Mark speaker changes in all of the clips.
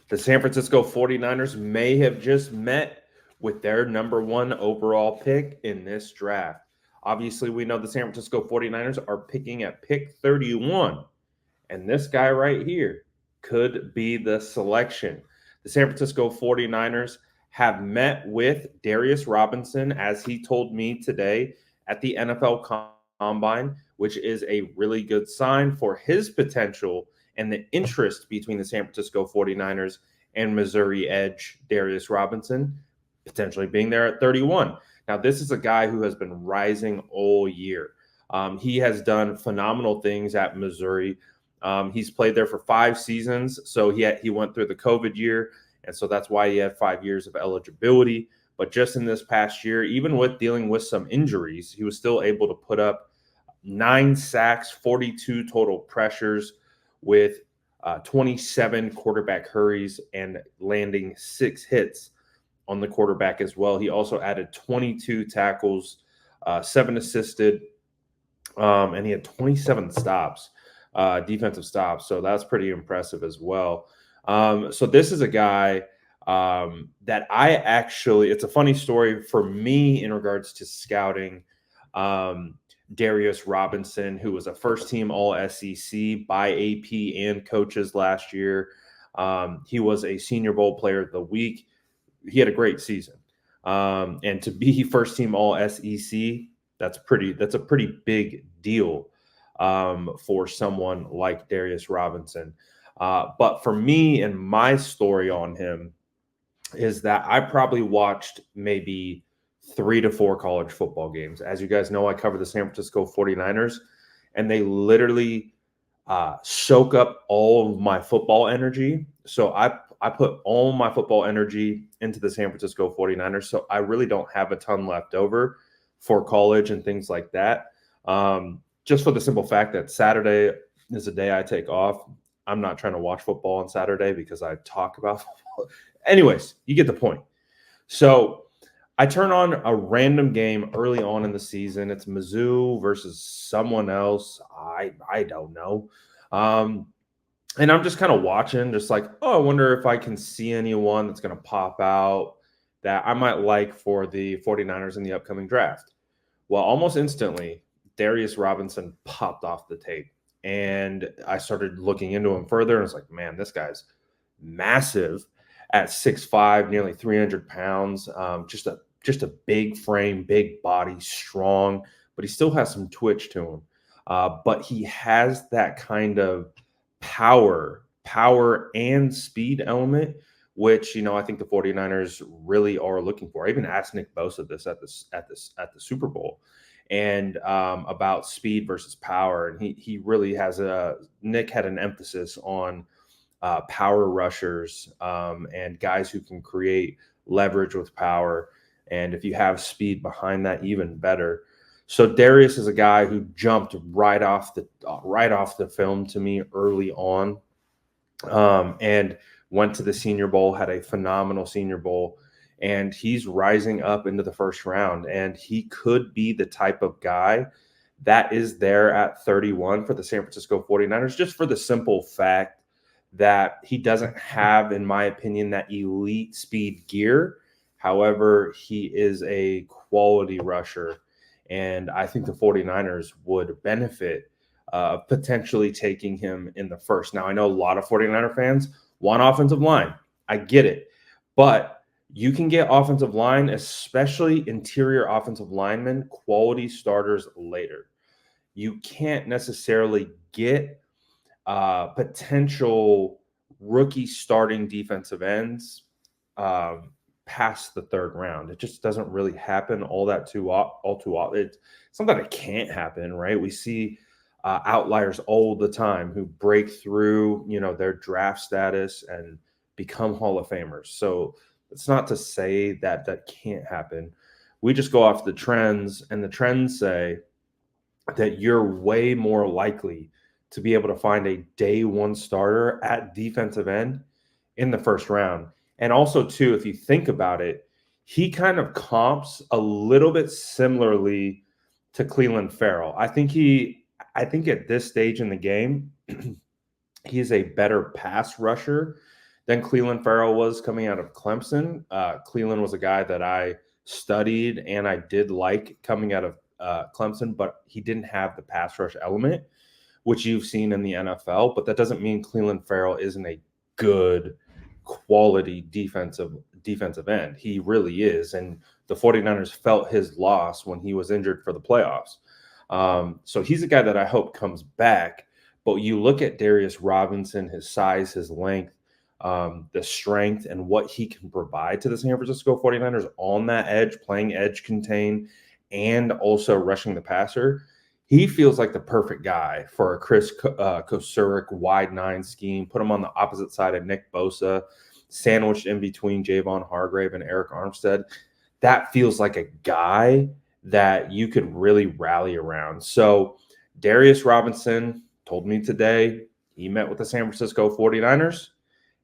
Speaker 1: The San Francisco 49ers may have just met with their number one overall pick in this draft. Obviously, we know the San Francisco 49ers are picking at pick 31. And this guy right here could be the selection. The San Francisco 49ers have met with Darius Robinson, as he told me today, at the NFL Combine, which is a really good sign for his potential and the interest between the San Francisco 49ers and Missouri edge Darius Robinson potentially being there at 31. Now, this is a guy who has been rising all year. He has done phenomenal things at Missouri. He's played there for 5 seasons, so he went through the COVID year, and so that's why he had 5 years of eligibility. But just in this past year, even with dealing with some injuries, he was still able to put up 9 sacks, 42 total pressures, with 27 quarterback hurries and landing 6 hits on the quarterback as well. He also added 22 tackles, 7 assisted, and he had 27 stops. Defensive stops. So that's pretty impressive as well. So this is a guy that I actually, it's a funny story for me in regards to scouting Darius Robinson, who was a first team All SEC by AP and coaches last year. He was a Senior Bowl player of the week. He had a great season. And to be first team All SEC, that's a pretty big deal for someone like Darius Robinson. But for me and my story on him is that I probably watched maybe 3 to 4 college football games. As you guys know, I cover the San Francisco 49ers, and they literally soak up all of my football energy. So I put all my football energy into the San Francisco 49ers. So I really don't have a ton left over for college and things like that. Just for the simple fact that Saturday is a day I take off. I'm not trying to watch football on Saturday because I talk about football. Anyways, you get the point. So I turn on a random game early on in the season. It's Mizzou versus someone else. I don't know. And I'm just kind of watching, just like, oh, I wonder if I can see anyone that's going to pop out that I might like for the 49ers in the upcoming draft. Well, almost instantly, Darius Robinson popped off the tape. And I started looking into him further, and it's like, man, this guy's massive at 6'5", nearly 300 pounds. Just a big frame, big body, strong, but he still has some twitch to him. But he has that kind of power and speed element, which, I think the 49ers really are looking for. I even asked Nick Bosa this at the Super Bowl, and about speed versus power. And he really has Nick had an emphasis on power rushers and guys who can create leverage with power. And if you have speed behind that, even better. So Darius is a guy who jumped right off the film to me early on, and went to the Senior Bowl, had a phenomenal Senior Bowl. And he's rising up into the first round, and he could be the type of guy that is there at 31 for the San Francisco 49ers, just for the simple fact that he doesn't have, in my opinion, that elite speed gear. However, he is a quality rusher, and I think the 49ers would benefit potentially taking him in the first. Now, I know a lot of 49er fans want offensive line. I get it, but you can get offensive line, especially interior offensive linemen, quality starters later. You can't necessarily get potential rookie starting defensive ends past the 3rd round. It just doesn't really happen all too often. It's not that it can't happen, right? We see outliers all the time who break through, their draft status and become Hall of Famers. So it's not to say that can't happen. We just go off the trends, and the trends say that you're way more likely to be able to find a day one starter at defensive end in the first round. And also, too, if you think about it, he kind of comps a little bit similarly to Cleveland Farrell. I think at this stage in the game, he's a better pass rusher than Cleveland Farrell was coming out of Clemson. Cleveland was a guy that I studied and I did like coming out of Clemson, but he didn't have the pass rush element, which you've seen in the NFL. But that doesn't mean Cleveland Farrell isn't a good quality defensive end. He really is. And the 49ers felt his loss when he was injured for the playoffs. So he's a guy that I hope comes back. But you look at Darius Robinson, his size, his length, the strength, and what he can provide to the San Francisco 49ers on that edge, playing edge contain, and also rushing the passer. He feels like the perfect guy for a Chris Kocurek wide 9 scheme. Put him on the opposite side of Nick Bosa, sandwiched in between Javon Hargrave and Eric Armstead. That feels like a guy that you could really rally around. So Darius Robinson told me today he met with the San Francisco 49ers.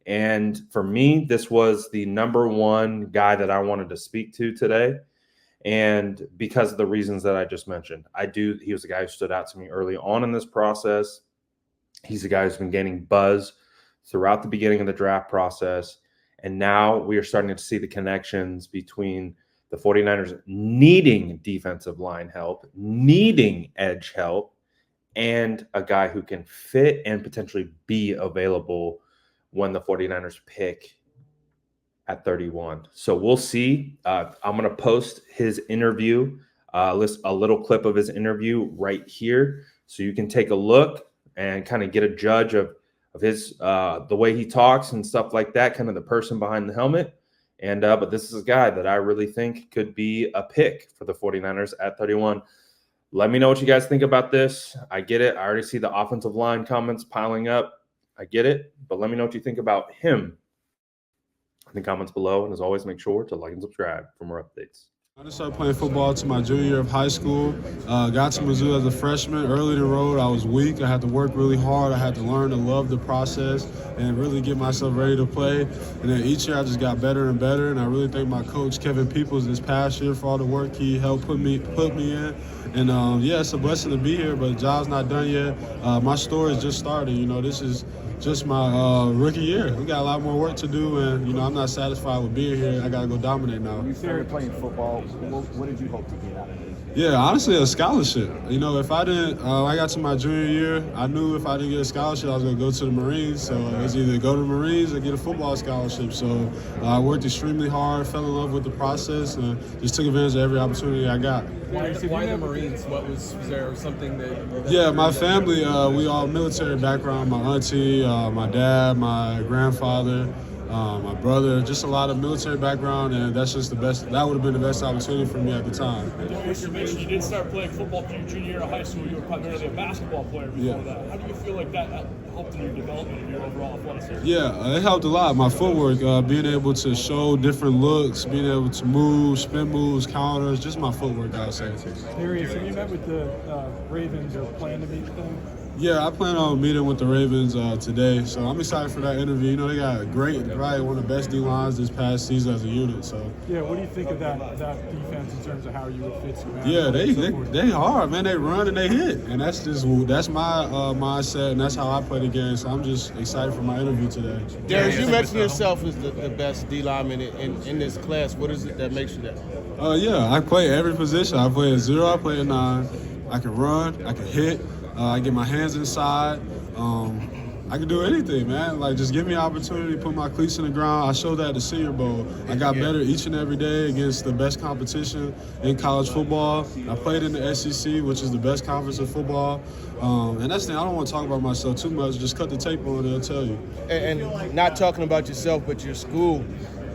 Speaker 1: And for me, this was the number one guy that I wanted to speak to today. And because of the reasons that I just mentioned, he was the guy who stood out to me early on in this process. He's the guy who's been gaining buzz throughout the beginning of the draft process. And now we are starting to see the connections between the 49ers needing defensive line help, needing edge help, and a guy who can fit and potentially be available when the 49ers pick at 31. So we'll see. I'm going to post his interview, list a little clip of his interview right here, so you can take a look and kind of get a judge of his the way he talks and stuff like that, kind of the person behind the helmet. And but this is a guy that I really think could be a pick for the 49ers at 31. Let me know what you guys think about this. I get it. I already see the offensive line comments piling up. I get it. But let me know what you think about him in the comments below. And as always, make sure to like and subscribe for more updates.
Speaker 2: I just started playing football to my junior year of high school. Got to Mizzou as a freshman. Early in the road, I was weak. I had to work really hard. I had to learn to love the process and really get myself ready to play. And then each year I just got better and better. And I really thank my coach, Kevin Peoples, this past year for all the work he helped put me in. And yeah, it's a blessing to be here, but the job's not done yet. My story is just started. You know, this is just my rookie year. We got a lot more work to do, and you know, I'm not satisfied with being here. I got to go dominate now.
Speaker 3: When you started playing football, what did you hope to get out of it?
Speaker 2: Yeah, honestly, a scholarship. You know, if I didn't, I got to my junior year, I knew if I didn't get a scholarship, I was going to go to the Marines. So it was either go to the Marines or get a football scholarship. So I worked extremely hard, fell in love with the process, and just took advantage of every opportunity I got.
Speaker 4: Why the Marines? Was there something that
Speaker 2: Yeah, my family, we all military background. My auntie, my dad, my grandfather, my brother, just a lot of military background, and that's just the best. That would have been the best opportunity for me at the time.
Speaker 5: You mentioned you did start playing football through your junior year of high school. You were primarily a basketball player before that. How do you feel like that helped in your development of your overall athleticism?
Speaker 2: Yeah, it helped a lot. My footwork, being able to show different looks, being able to move, spin moves, counters, just my footwork, I would say.
Speaker 5: Darius, have you met with the Ravens or plan to meet with them?
Speaker 2: Yeah, I plan on meeting with the Ravens today, so I'm excited for that interview. You know, they got probably one of the best D-lines this past season as a unit. So
Speaker 5: yeah, what do you think of that defense in terms of how you would fit?
Speaker 2: Yeah, they hard, man. They run and they hit, and that's my mindset, and that's how I play the game. So I'm just excited for my interview today.
Speaker 6: Darius, you mentioned yourself as the best D lineman in this class. What is it that makes you that?
Speaker 2: Yeah, I play every position. I play at 0, I play at 9. I can run, I can hit. I get my hands inside. I can do anything, man. Like, just give me an opportunity to put my cleats in the ground. I showed that at the Senior Bowl. I got better each and every day against the best competition in college football. I played in the SEC, which is the best conference in football. And that's the thing. I don't want to talk about myself too much. Just cut the tape on and they'll tell you.
Speaker 6: And not talking about yourself, but your school.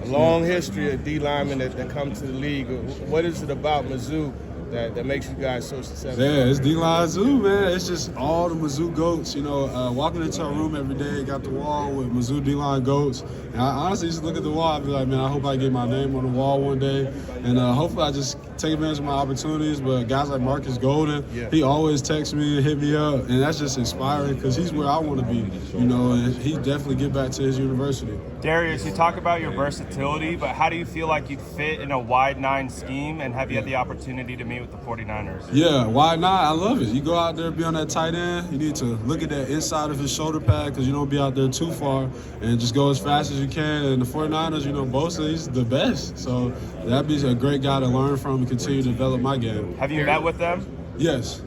Speaker 6: A long history of D linemen that come to the league. What is it about Mizzou that makes you guys so successful?
Speaker 2: Yeah, it's D-line Mizzou, man. It's just all the Mizzou GOATs. You know, walking into a room every day, got the wall with Mizzou D-line GOATs. And I honestly just look at the wall and be like, man, I hope I get my name on the wall one day. And hopefully I just take advantage of my opportunities. But guys like Marcus Golden, he always texts me and hit me up. And that's just inspiring because he's where I want to be, you know, and he definitely get back to his university.
Speaker 7: Darius, you talk about your versatility, but how do you feel like you fit in a wide 9 scheme, and have you had the opportunity to meet opportunity with the 49ers?
Speaker 2: Yeah, why not? I love it. You go out there, be on that tight end. You need to look at that inside of his shoulder pad because you don't be out there too far and just go as fast as you can. And the 49ers, Bosa, he's the best. So that'd be a great guy to learn from and continue to develop my game.
Speaker 7: Have you met with them?
Speaker 2: Yes.